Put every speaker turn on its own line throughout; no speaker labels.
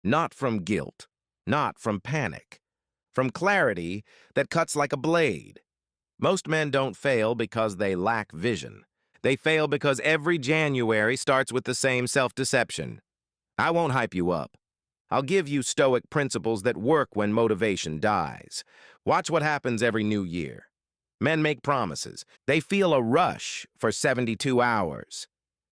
Not from guilt, not from panic, from clarity that cuts like a blade. Most men don't fail because they lack vision. They fail because every January starts with the same self-deception. I won't hype you up. I'll give you Stoic principles that work when motivation dies. Watch what happens every new year. Men make promises. They feel a rush for 72 hours.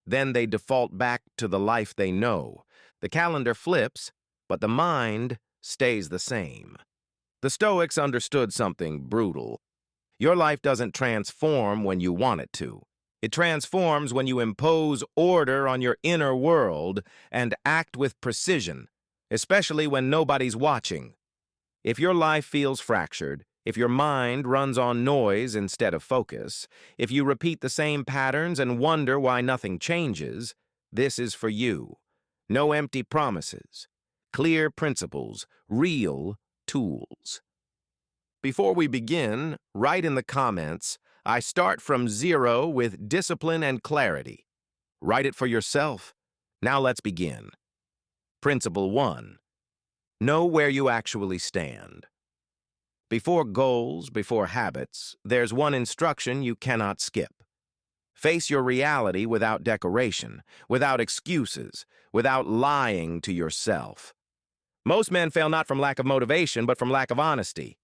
Then they default back to the life they know. The calendar flips, but the mind stays the same. The Stoics understood something brutal. Your life doesn't transform when you want it to. It transforms when you impose order on your inner world and act with precision, especially when nobody's watching. If your life feels fractured, if your mind runs on noise instead of focus, if you repeat the same patterns and wonder why nothing changes, this is for you. No empty promises. Clear principles, real tools. Before we begin, write in the comments, I start from zero with discipline and clarity. Write it for yourself. Now let's begin. Principle 1. Know where you actually stand. Before goals, before habits, there's one instruction you cannot skip. Face your reality without decoration, without excuses, without lying to yourself. Most men fail not from lack of motivation, but from lack of honesty.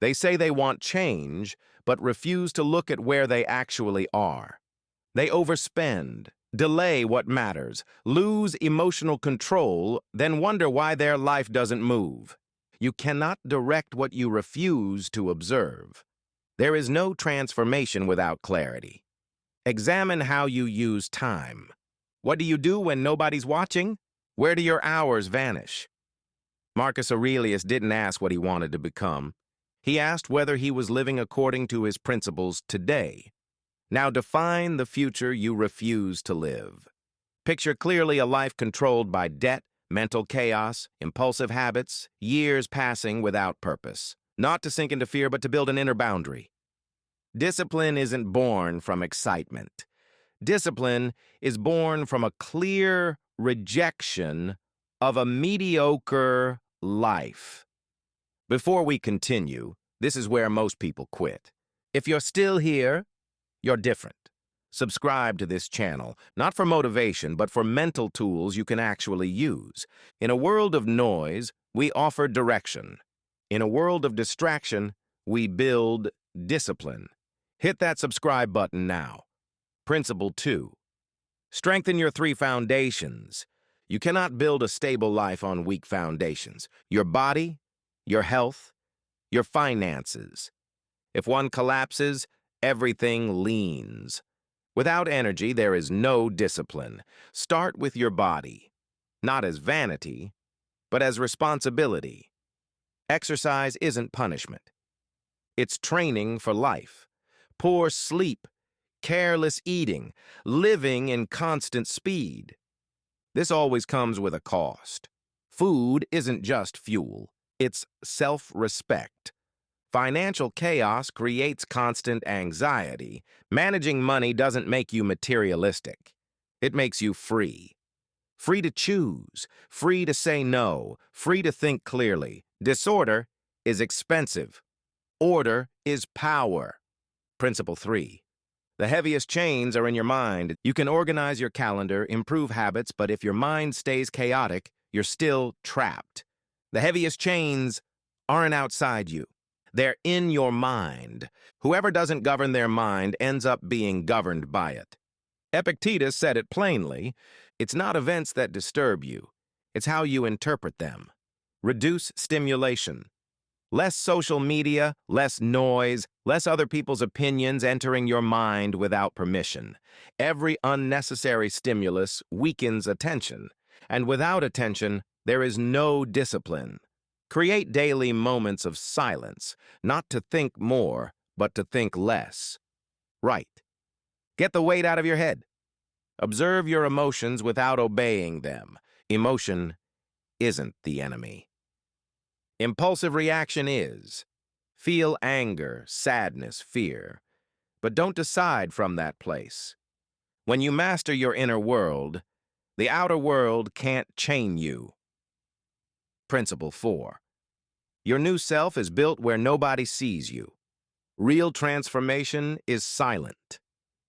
They say they want change, but refuse to look at where they actually are. They overspend, delay what matters, lose emotional control, then wonder why their life doesn't move. You cannot direct what you refuse to observe. There is no transformation without clarity. Examine how you use time. What do you do when nobody's watching? Where do your hours vanish? Marcus Aurelius didn't ask what he wanted to become. He asked whether he was living according to his principles today. Now define the future you refuse to live. Picture clearly a life controlled by debt, mental chaos, impulsive habits, years passing without purpose. Not to sink into fear, but to build an inner boundary. Discipline isn't born from excitement. Discipline is born from a clear rejection of a mediocre life. Before we continue, this is where most people quit. If you're still here, you're different. Subscribe to this channel, not for motivation, but for mental tools you can actually use. In a world of noise, we offer direction. In a world of distraction, we build discipline. Hit that subscribe button now. Principle 2. Strengthen your 3 foundations. You cannot build a stable life on weak foundations. Your body, your health, your finances. If one collapses, everything leans. Without energy, there is no discipline. Start with your body, not as vanity, but as responsibility. Exercise isn't punishment. It's training for life. Poor sleep, careless eating, living in constant speed. This always comes with a cost. Food isn't just fuel, it's self-respect. Financial chaos creates constant anxiety. Managing money doesn't make you materialistic. It makes you free. Free to choose, free to say no, free to think clearly. Disorder is expensive. Order is power. Principle 3. The heaviest chains are in your mind. You can organize your calendar, improve habits, but if your mind stays chaotic, you're still trapped. The heaviest chains aren't outside you. They're in your mind. Whoever doesn't govern their mind ends up being governed by it. Epictetus said it plainly, it's not events that disturb you, it's how you interpret them. Reduce stimulation. Less social media, less noise, less other people's opinions entering your mind without permission. Every unnecessary stimulus weakens attention, and without attention, there is no discipline. Create daily moments of silence, not to think more, but to think less. Write. Get the weight out of your head. Observe your emotions without obeying them. Emotion isn't the enemy. Impulsive reaction is. Feel anger, sadness, fear, but don't decide from that place. When you master your inner world, the outer world can't chain you. Principle 4. Your new self is built where nobody sees you. Real transformation is silent.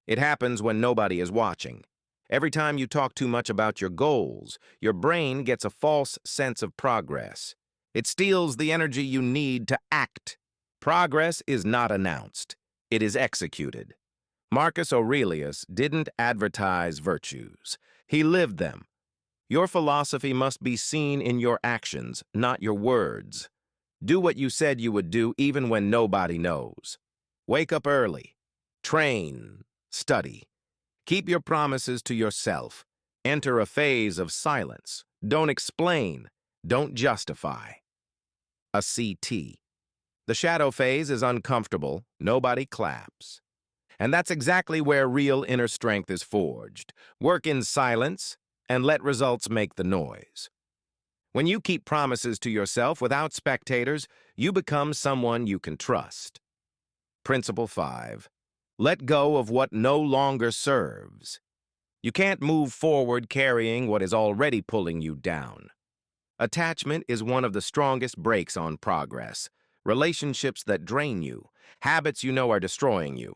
It happens when nobody is watching. Every time you talk too much about your goals, your brain gets a false sense of progress. It steals the energy you need to act. Progress is not announced. It is executed. Marcus Aurelius didn't advertise virtues. He lived them. Your philosophy must be seen in your actions, not your words. Do what you said you would do even when nobody knows. Wake up early. Train. Study. Keep your promises to yourself. Enter a phase of silence. Don't explain. Don't justify. A CT. The shadow phase is uncomfortable. Nobody claps. And that's exactly where real inner strength is forged. Work in silence and let results make the noise. When you keep promises to yourself without spectators, you become someone you can trust. Principle 5. Let go of what no longer serves. You can't move forward carrying what is already pulling you down. Attachment is one of the strongest brakes on progress. Relationships that drain you, habits you know are destroying you,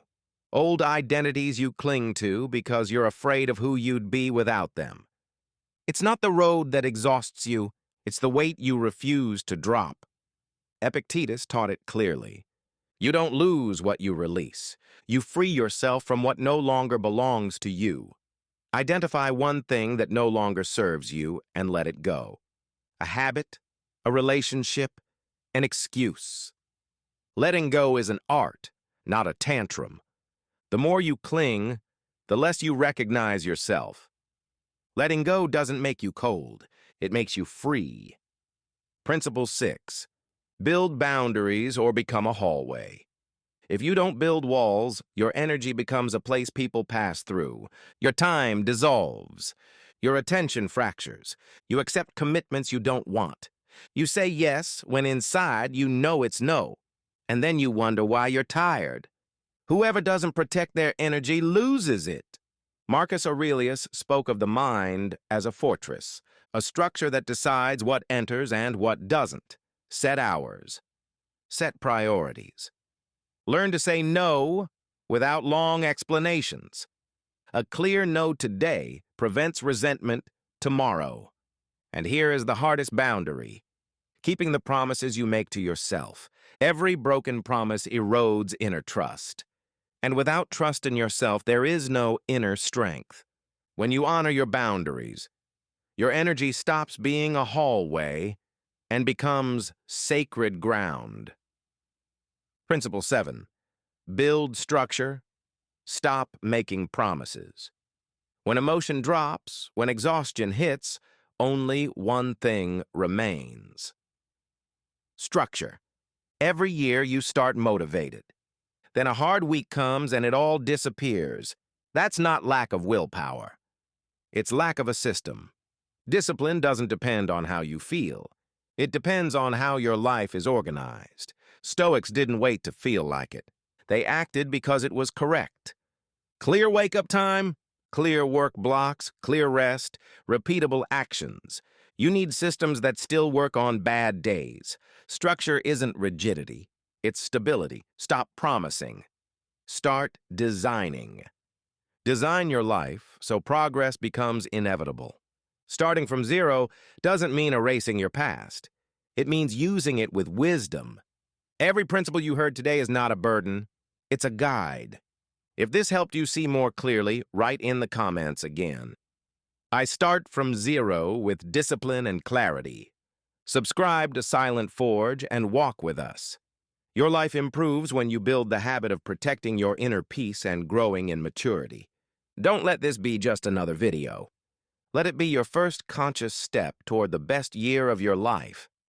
old identities you cling to because you're afraid of who you'd be without them. It's not the road that exhausts you, it's the weight you refuse to drop. Epictetus taught it clearly. You don't lose what you release. You free yourself from what no longer belongs to you. Identify one thing that no longer serves you and let it go. A habit, a relationship, an excuse. Letting go is an art, not a tantrum. The more you cling, the less you recognize yourself. Letting go doesn't make you cold. It makes you free. Principle 6. Build boundaries or become a hallway. If you don't build walls, your energy becomes a place people pass through. Your time dissolves. Your attention fractures. You accept commitments you don't want. You say yes when inside you know it's no. And then you wonder why you're tired. Whoever doesn't protect their energy loses it. Marcus Aurelius spoke of the mind as a fortress, a structure that decides what enters and what doesn't. Set hours. Set priorities. Learn to say no without long explanations. A clear no today prevents resentment tomorrow. And here is the hardest boundary. Keeping the promises you make to yourself. Every broken promise erodes inner trust. And without trust in yourself, there is no inner strength. When you honor your boundaries, your energy stops being a hallway and becomes sacred ground. Principle 7. Build structure. Stop making promises. When emotion drops, when exhaustion hits, only one thing remains. Structure. Every year you start motivated. Then a hard week comes and it all disappears. That's not lack of willpower. It's lack of a system. Discipline doesn't depend on how you feel. It depends on how your life is organized. Stoics didn't wait to feel like it. They acted because it was correct. Clear wake-up time, clear work blocks, clear rest, repeatable actions. You need systems that still work on bad days. Structure isn't rigidity. It's stability. Stop promising. Start designing. Design your life so progress becomes inevitable. Starting from zero doesn't mean erasing your past. It means using it with wisdom. Every principle you heard today is not a burden. It's a guide. If this helped you see more clearly, write in the comments again. I start from zero with discipline and clarity. Subscribe to Silent Forge and walk with us. Your life improves when you build the habit of protecting your inner peace and growing in maturity. Don't let this be just another video. Let it be your first conscious step toward the best year of your life.